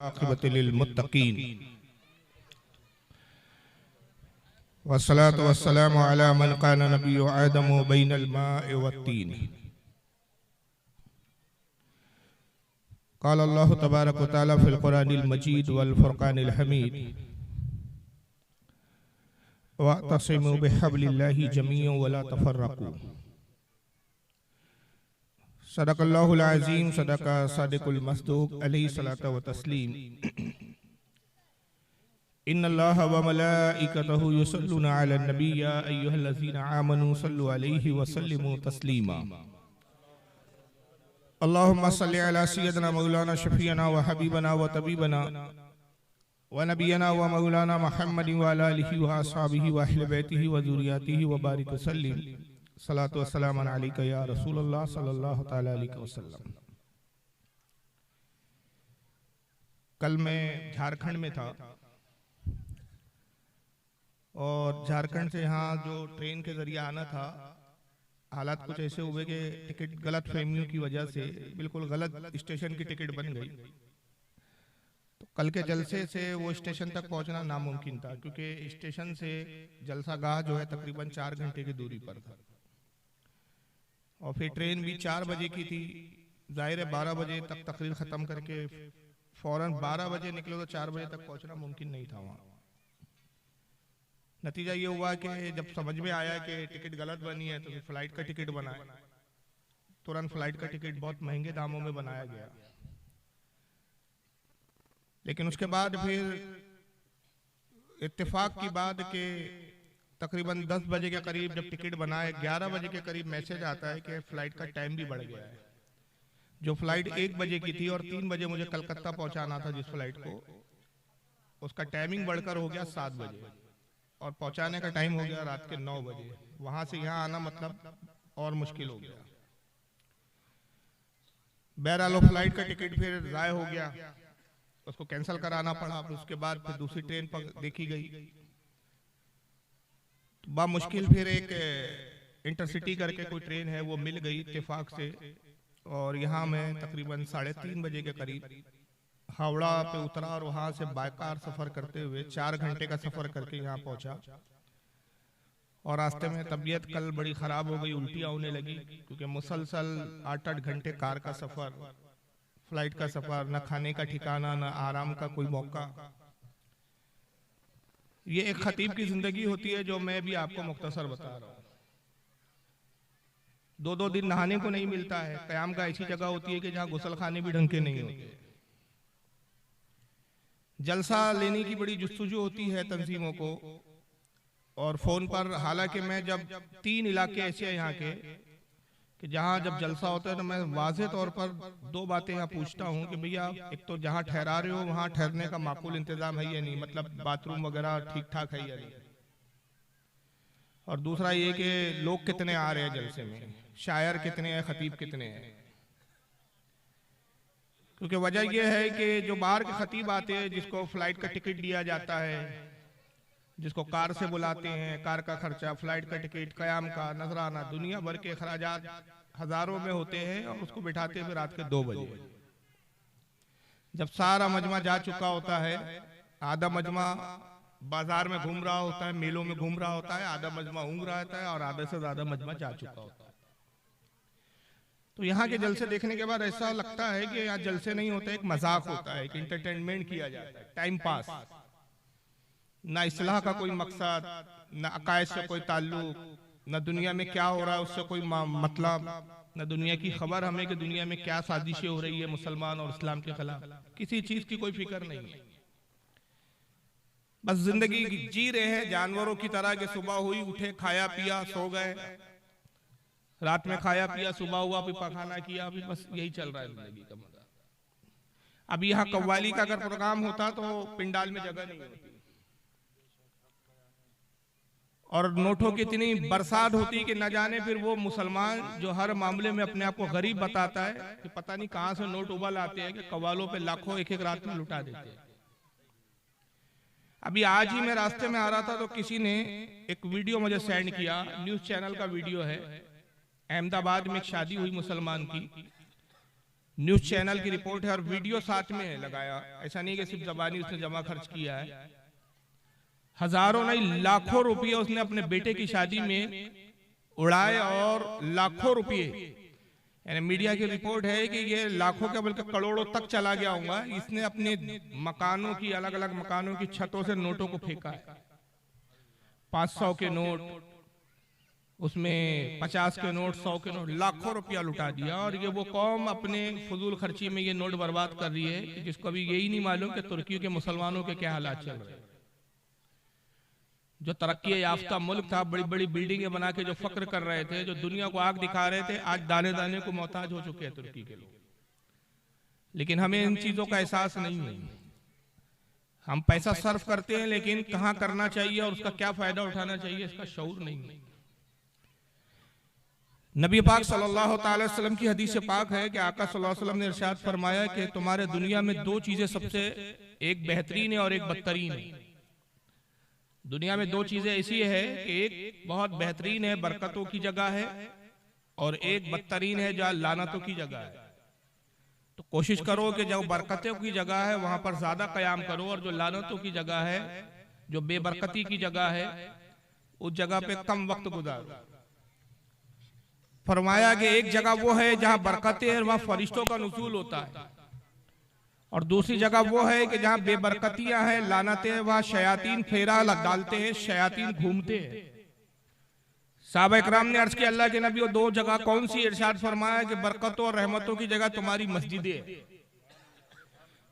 आक़िबतु लिल-मुत्तक़ीन वस्सलातु वस्सलामु अला मन काना नबिय्यु आदमु बैनल माइ वत्तीन। क़ाल अल्लाहु तबारक व तआला फ़िल क़ुरानिल मजीद वल फ़ुरक़ानिल हमीद वअतसिमू बिहब्लिल्लाहि जमीअन वला तफ़र्रक़ू। सदक़ल्लाहुल अज़ीम, सदक़ा सादिक़ुल मस्दूक़ अलैहि सलातो व तस्लीम। इन्नल्लाह व मलाइकतहु युसल्लूना अलन नबी या अय्युहल्लज़ीना आमनू सल्लु अलैहि व सल्लिमू तस्लीमा। अल्लाहुम्मा सल्लि अला सय्यिदिना मौलाना शफ़ीअना व हबीबना व तबीबना व नबियना व मौलाना मुहम्मदिन व अला आलिहि व अस्हाबिहि व अहले बैतिहि व ज़ुर्रिय्यतिहि व बारिक वसल्लिम। सलातु वस्सलाम अलैका या रसूलल्लाह सल्लल्लाहु तआला अलैहि वसल्लम। कल मैं झारखंड में था और झारखंड से यहाँ जो ट्रेन के जरिए आना था, हालात कुछ ऐसे हुए कि टिकट गलत फहमियों की वजह से बिल्कुल गलत स्टेशन की टिकट बन गई। तो कल के जलसे से वो स्टेशन तक पहुंचना नामुमकिन था, क्योंकि स्टेशन से जलसा गाह जो है तकरीबन 4 घंटे की दूरी पर था और फिर ट्रेन भी 4 बजे की थी। जाहिर है 12 बजे तक तकरीर ख़त्म करके फौरन 12 बजे निकले तो 4 बजे तक पहुंचना मुमकिन नहीं था वहाँ। नतीजा ये हुआ कि जब समझ में आया कि टिकट गलत बनी है तो फिर फ्लाइट का टिकट बनाया। तुरंत फ्लाइट का टिकट बहुत महंगे दामों में बनाया गया, लेकिन उसके बाद फिर इत्तेफाक की बात के तकरीबन 10 बजे के करीब जब टिकट बनाए, 11 बजे के करीब मैसेज आता है कि फ्लाइट का टाइम भी बढ़ गया है। जो फ्लाइट 1 बजे की थी और 3 बजे मुझे कलकत्ता पहुंचाना था, जिस फ्लाइट को, उसका टाइमिंग बढ़कर हो गया 7 बजे और पहुंचाने का टाइम हो गया रात के 9 बजे। वहां से यहाँ आना मतलब और मुश्किल हो गया। बहरहाल फ्लाइट का टिकट फिर ज़ाय हो गया, उसको कैंसिल कराना पड़ा। उसके बाद फिर दूसरी ट्रेन देखी गई। मुश्किल फिर एक इंटरसिटी करके कोई ट्रेन है वो मिल गई इत्तेफाक से, और यहाँ मैं तकरीबन 3:30 बजे के करीब हावड़ा पे उतरा और वहाँ से बाइकार सफ़र करते हुए 4 घंटे का सफ़र करके यहाँ पहुँचा। और रास्ते में तबीयत कल बड़ी ख़राब हो गई, उल्टियाँ होने लगी, क्योंकि मुसलसल 8-8 घंटे कार का सफ़र, फ्लाइट का सफ़र, न खाने का ठिकाना, न आराम का कोई मौका। ये एक खतीब की जिंदगी होती है जो मैं भी आपको मुख्तसर बता रहा हूँ। 2-2 दिन नहाने को नहीं मिलता है। क़याम का ऐसी जगह होती है कि जहाँ गुसल खाने भी ढंग के नहीं होते। जलसा लेने की बड़ी जुस्तजू होती है तंजीमों को, और फोन पर, हालांकि मैं जब 3 इलाके ऐसे हैं यहाँ के कि जहाँ जब जलसा होता है तो मैं वाज़े तौर पर 2 बातें यहाँ पूछता हूँ कि भैया, एक तो जहाँ ठहरा रहे हो वहाँ ठहरने का माकूल इंतजाम है या नहीं, मतलब बाथरूम वगैरह ठीक ठाक है या नहीं, और दूसरा ये कि लोग कितने आ रहे हैं जलसे में, शायर कितने हैं, खतीब कितने हैं। क्योंकि वजह यह है कि जो बाहर के खतीब आते हैं, जिसको फ्लाइट का टिकट दिया जाता है, जिसको कार से बुलाते हैं, कार का खर्चा, फ्लाइट का टिकट, क़याम का, नजराना, दुनिया भर के खराजात हजारों में होते हैं, और उसको बिठाते हुए रात के 2 बजे। जब सारा मजमा जा चुका होता है, आधा मजमा बाजार में घूम रहा होता है, मेलों में घूम रहा होता है, आधा मजमा ऊँघ रहा होता है और आधे से ज्यादा मजमा जा चुका होता है। तो यहाँ के जलसे देखने के बाद ऐसा लगता है कि यहाँ जलसे नहीं होता, एक मजाक होता है, एक इंटरटेनमेंट किया जाता है, टाइम पास। ना इस्लाह का कोई मकसद, ना अकायद से कोई ताल्लुक, ना दुनिया में क्या हो रहा है उससे कोई मतलब, ना दुनिया की खबर हमें कि दुनिया में क्या साजिशें हो रही है मुसलमान और इस्लाम के खिलाफ। किसी चीज की कोई फिक्र नहीं है, बस जिंदगी जी रहे हैं जानवरों की तरह कि सुबह हुई, उठे, खाया पिया, सो गए, रात में खाया पिया, सुबह हुआ फिर पखाना किया, अभी बस यही चल रहा है जिंदगी का मजा। अभी यहाँ कव्वाली का अगर प्रोग्राम होता तो पिंडाल में जगह नहीं होती, और नोटों की इतनी बरसात होती कि न जाने फिर वो मुसलमान जो हर मामले में अपने आप को गरीब बताता है कि पता नहीं कहां से नोट उबल आते हैं कि कव्वालों पे लाखों एक रात में लुटा देते हैं। अभी आज ही मैं रास्ते में आ रहा था तो किसी ने एक वीडियो मुझे सेंड किया, न्यूज चैनल का वीडियो है। अहमदाबाद में एक शादी हुई मुसलमान की, न्यूज चैनल की रिपोर्ट है और वीडियो साथ में है लगाया, ऐसा नहीं कि सिर्फ जबानी उसने जमा खर्च किया है। हजारों नहीं लाखों रुपये उसने अपने बेटे की शादी में उड़ाए और लाखों रुपये, यानी मीडिया की रिपोर्ट है कि ये लाखों के बल्कि करोड़ों तक चला गया होगा। इसने अपने मकानों की, अलग अलग मकानों की छतों से नोटों को फेंका है। 500 के नोट, उसमें 50 के नोट, 100 के नोट, लाखों रुपया लुटा दिया। और ये वो कौम अपने फजूल खर्ची में ये नोट बर्बाद कर रही है जिसको अभी यही नहीं मालूम कि तुर्की के मुसलमानों के क्या हालात चल रहे हैं। जो तरक्की याफ्ता मुल्क था, बड़ी बड़ी बिल्डिंगें बना के जो फक्र कर रहे थे, जो दुनिया को आग दिखा रहे थे, आज दाने दाने को मोहताज हो चुके हैं तुर्की के लोग। लेकिन हमें इन चीजों का एहसास नहीं है। हम पैसा सर्फ करते हैं लेकिन कहां करना चाहिए और उसका क्या फायदा उठाना चाहिए इसका शऊर नहीं है। नबी पाक सल्लल्लाहु अलैहि वसल्लम की हदीस पाक है कि आका सल्लल्लाहु अलैहि वसल्लम ने इरशाद फरमाया कि तुम्हारे दुनिया में दो चीजें सबसे, एक बेहतरीन है और एक बदतरीन है। दुनिया में दो चीजें ऐसी है कि एक बहुत बेहतरीन है, बरकतों की जगह है, और एक बदतरीन है जहाँ लानतों की जगह है। तो कोशिश करो कि जो बरकतों की जगह है वहां पर ज्यादा कयाम करो, और जो लानतों की जगह है, जो बेबरकती की जगह है, उस जगह पे कम वक्त गुजारो। फरमाया कि एक जगह वो है जहां बरकतें हैं, वहां फरिश्तों का नुज़ूल होता है, और दूसरी जगह वो है कि जहां बेबरकतियां हैं, लानतें हैं, वहां शयातीन फेरा डालते हैं, शयातीन घूमते हैं। साहबा इकराम ने अर्ज किया अल्लाह के नबी, वो दो जगह कौन सी? इरशाद फरमाया कि बरकतों और रहमतों की जगह तुम्हारी मस्जिदें हैं,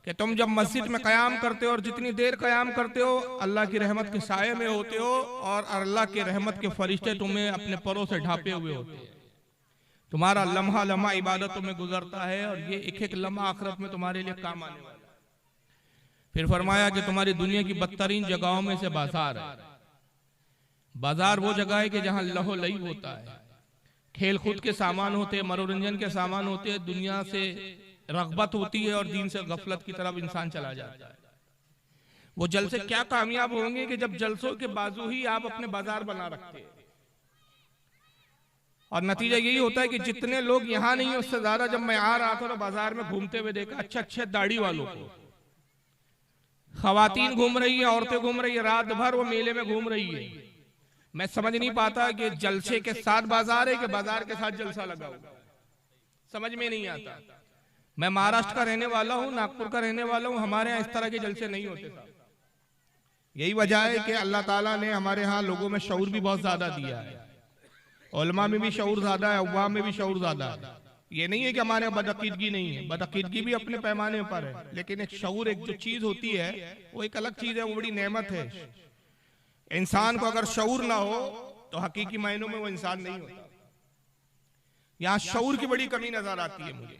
कि तुम जब मस्जिद में कयाम करते हो और जितनी देर कयाम करते हो अल्लाह की रहमत के साये में होते हो, और अल्लाह के रहमत के फरिश्ते तुम्हें अपने परों से ढांपे हुए होते हैं। तुम्हारा लम्हा लम्हा इबादतों में गुजरता है और ये एक एक लम्हा आखिरत में तुम्हारे लिए काम आने वाला है। फिर फरमाया कि तुम्हारी दुनिया की बदतरीन जगहों में से बाजार है। बाजार वो जगह है कि जहां लहो लईब होता है, खेल कूद के सामान होते हैं, मनोरंजन के सामान होते हैं, दुनिया से रगबत होती है और दीन से गफलत की तरफ इंसान चला जाता है। वो जलसे क्या कामयाब होंगे कि जब जलसों के बाजू ही आप अपने बाजार बना रखते हैं, और नतीजा यही होता है कि जितने लोग यहाँ नहीं है उससे ज्यादा जब मैं आ रहा था तो बाजार में घूमते हुए देखा अच्छे अच्छे दाढ़ी वालों को, खवातीन घूम रही है, औरतें घूम रही है, रात भर वो मेले में घूम रही है। मैं समझ नहीं पाता कि जलसे के साथ बाजार है कि बाजार के साथ जलसा लगा हुआ, समझ में नहीं आता। मैं महाराष्ट्र का रहने वाला हूँ, नागपुर का रहने वाला हूँ, हमारे यहाँ इस तरह के जलसे नहीं होते साहब। यही वजह है कि अल्लाह ताला ने हमारे यहाँ लोगों में शऊर भी बहुत ज्यादा दिया है, उलमा में भी शऊर ज्यादा है, अव्वाम में भी शऊर ज्यादा है। ये नहीं है कि हमारे बदअकीदगी नहीं है, बदअकीदगी भी अपने पैमाने पर है, लेकिन एक शऊर, एक जो चीज होती है वो एक अलग चीज है, वो बड़ी नेमत है। इंसान को अगर शऊर ना हो तो हकीकी मायनों में वो इंसान नहीं होता। यहाँ शऊर की बड़ी कमी नजर आती है मुझे।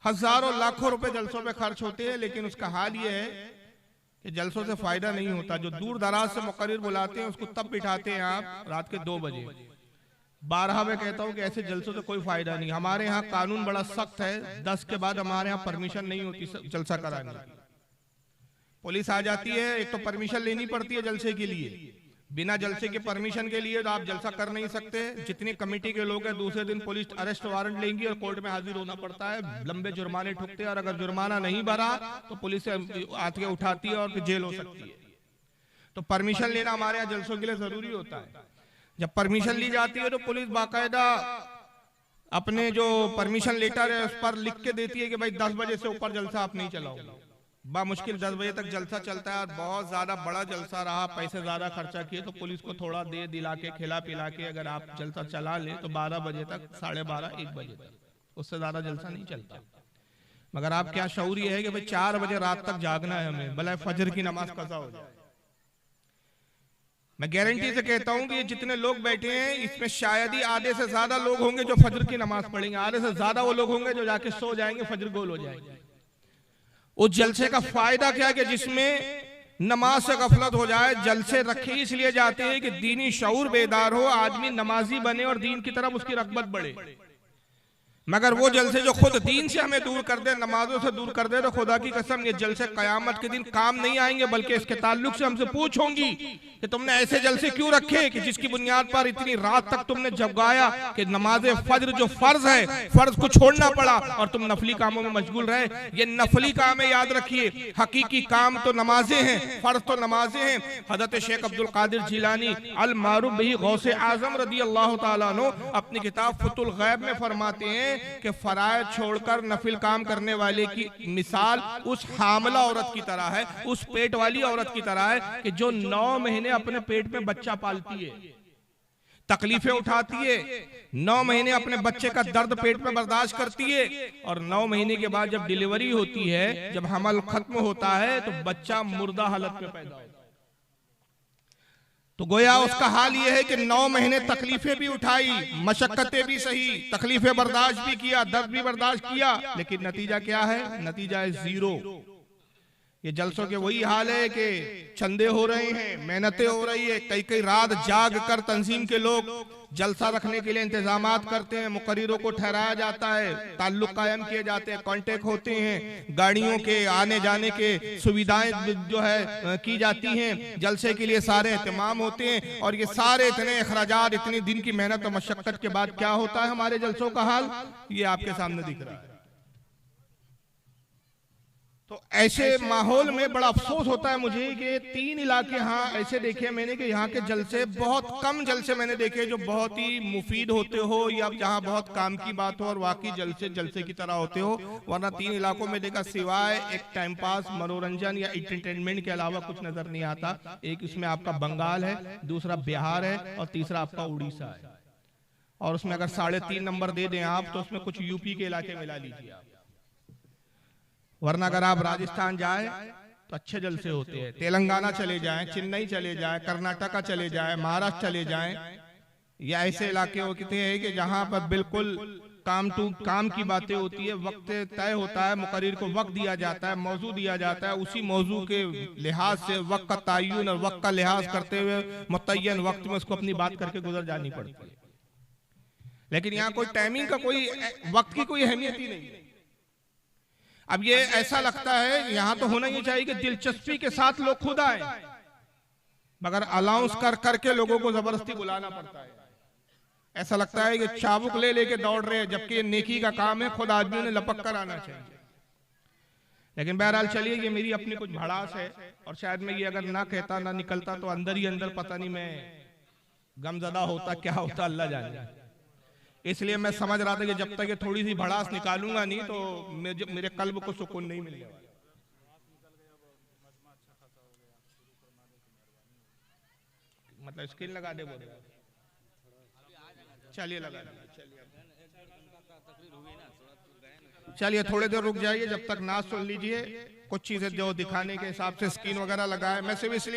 हजारों लाखों रुपए जलसों पे खर्च होते हैं, लेकिन उसका हाल ये है कि जलसों से फायदा नहीं होता। जो दूर दराज से मुकर्रिर बुलाते हैं उसको तब बिठाते हैं आप रात के 2 बजे। 12 में कहता हूँ कि ऐसे जलसों से कोई फायदा नहीं। हमारे यहाँ कानून बड़ा सख्त है, 10 के बाद हमारे यहाँ परमिशन नहीं होती जलसा कराने की। पुलिस आ जाती है, एक तो परमिशन लेनी पड़ती है जलसे के लिए, बिना जलसे के परमिशन के लिए तो आप जलसा कर नहीं सकते। जितनी कमेटी के लोग हैं दूसरे दिन पुलिस अरेस्ट वारंट लेंगी और कोर्ट में हाजिर होना पड़ता है, लंबे जुर्माने ठुकते हैं, और अगर जुर्माना नहीं भरा तो पुलिस आके उठाती है और फिर जेल हो सकती है। तो परमिशन लेना हमारे यहाँ जलसों के लिए जरूरी होता है। जब परमिशन ली जाती है तो पुलिस बाकायदा अपने जो परमिशन लेटर है उस पर लिख के देती है कि भाई 10 बजे से ऊपर जलसा आप नहीं चलाओ। बामुश्किल 10 बजे तक जलसा चलता है, और बहुत ज्यादा बड़ा जलसा रहा, पैसे ज्यादा खर्चा किए तो पुलिस को थोड़ा दे दिला के, खिला पिला के अगर आप जलसा चला ले तो 12 बजे तक, 12:30, 1 बजे तक, उससे ज्यादा जलसा नहीं चलता। मगर आप क्या शऊर ये है कि भाई 4 बजे रात तक जागना है हमें, भले फजर की नमाज कज़ा हो जाए। मैं गारंटी से कहता हूं कि ये जितने लोग बैठे हैं इसमें शायद ही आधे से ज्यादा लोग होंगे जो फजर की नमाज पढ़ेंगे, आधे से ज्यादा वो लोग होंगे जो जाके सो जाएंगे, फजर गोल हो जाएंगे। उस जलसे का फायदा क्या है कि जिसमें नमाज से गफलत हो जाए। जलसे रखे इसलिए जाते हैं कि दीनी शऊर बेदार हो, आदमी नमाजी बने और दीन की तरफ उसकी रगबत बढ़े। मगर वो जलसे जो खुद दीन से हमें दूर कर दे, नमाजों से दूर कर दे, तो खुदा की कसम ये जलसे कयामत के दिन काम नहीं आएंगे, बल्कि इसके ताल्लुक से हमसे पूछ होंगी कि तुमने ऐसे जलसे क्यों रखे कि जिसकी बुनियाद पर इतनी रात तक तुमने जगाया कि नमाज फज्र जो फर्ज है, फर्ज को छोड़ना पड़ा और तुम नफली कामों में मशगूल रहे। ये नफली काम है, याद रखिए, हकीकी काम तो नमाजें हैं, फर्ज तो नमाजें हैं। हजरत शेख अब्दुल कादिर जिलानी अल मारूफ बिही गौसे आजम रदी अल्लाह तआला अन्हु अपनी किताब फतुल गैब में फरमाते हैं कि फराइज छोड़कर नफिल काम करने वाले की मिसाल उस हामला औरत की तरह है, उस पेट वाली औरत की तरह है कि जो 9 महीने अपने पेट में बच्चा पालती है, तकलीफें उठाती है, 9 महीने अपने बच्चे का दर्द पेट में बर्दाश्त करती है, और 9 महीने के बाद जब डिलीवरी होती है, जब हमल खत्म होता है, तो बच्चा मुर्दा हालत में पैदा होता है। तो गोया उसका हाल यह है कि 9 महीने तकलीफें भी उठाई, मशक्कतें भी सही, तकलीफें बर्दाश्त भी किया, दर्द भी बर्दाश्त किया, लेकिन नतीजा क्या है? नतीजा है जीरो। ये जलसों के वही हाल है कि चंदे हो रहे हैं, मेहनतें हो रही है, कई कई रात जाग कर तंजीम के लोग जलसा रखने के लिए इंतजामात करते हैं, मुकर्रिरों को ठहराया जाता है, ताल्लुक कायम किए जाते हैं, कांटेक्ट होते हैं, गाड़ियों के आने जाने के सुविधाएं जो है की जाती हैं, जलसे के लिए सारे एहतमाम होते हैं, और ये सारे इतने अखराजात, इतनी दिन की मेहनत और मशक्कत के बाद क्या होता है हमारे जलसों का हाल? ये आपके सामने दिख रहा है। तो ऐसे माहौल में बड़ा अफसोस होता है मुझे कि 3 इलाके हाँ ऐसे देखे मैंने कि यहाँ के जलसे, बहुत कम जलसे मैंने देखे जो बहुत ही मुफीद होते हो या जहाँ बहुत काम की बात हो और वाकई जलसे जलसे की तरह होते हो, वरना 3 इलाकों में देखा सिवाय एक टाइम पास, मनोरंजन या एंटरटेनमेंट के अलावा कुछ नजर नहीं आता। एक इसमें आपका बंगाल है, दूसरा बिहार है, और तीसरा आपका उड़ीसा है, और उसमें अगर 3.5 नंबर दे दें आप, तो उसमें कुछ यूपी के इलाके मिला लीजिए आप, वरना अगर आप राजस्थान जाए तो अच्छे जलसे होते हैं, तेलंगाना चले जाएं, चेन्नई चले जाएं, कर्नाटका चले जाएं, महाराष्ट्र चले जाएं, या ऐसे इलाके होते हैं कि जहां पर बिल्कुल काम की बातें होती है, वक्त तय होता है, मुकर्रिर को वक्त दिया जाता है, मौजू दिया जाता है, उसी मौजू के लिहाज से वक्त का तयन और वक्त का लिहाज करते हुए मुतय्यन वक्त में उसको अपनी बात करके गुजर जानी पड़ती है। लेकिन यहाँ कोई टाइमिंग का, कोई वक्त की कोई अहमियत ही नहीं। अब ये ऐसा लगता है यहां तो होना ही चाहिए कि दिलचस्पी के साथ लोग खुद आए, मगर अलाउंस कर करके लोगों को जबरदस्ती बुलाना पड़ता है। ऐसा लगता है कि चाबुक ले लेके दौड़ रहे हैं, जबकि ये नेकी का काम है, खुद आदमियों ने लपक कर आना चाहिए। लेकिन बहरहाल चलिए, ये मेरी अपनी कुछ भड़ास है, और शायद मैं ये अगर ना कहता ना निकलता तो अंदर ही अंदर पता नहीं मैं गमजदा होता, क्या होता अल्लाह जाने। इसलिए मैं समझ रहा था कि जब तक ये थोड़ी सी भड़ास निकालूंगा नहीं तो मेरे कल्ब को सुकून नहीं मिलेगा। मतलब स्क्रीन लगा दे बोल, चलिए लगा, चलिए थोड़ी देर रुक जाइए, जब तक नाच सुन लीजिए, कुछ चीजें जो दिखाने के हिसाब से स्क्रीन वगैरह लगाए। मैं सिर्फ इसलिए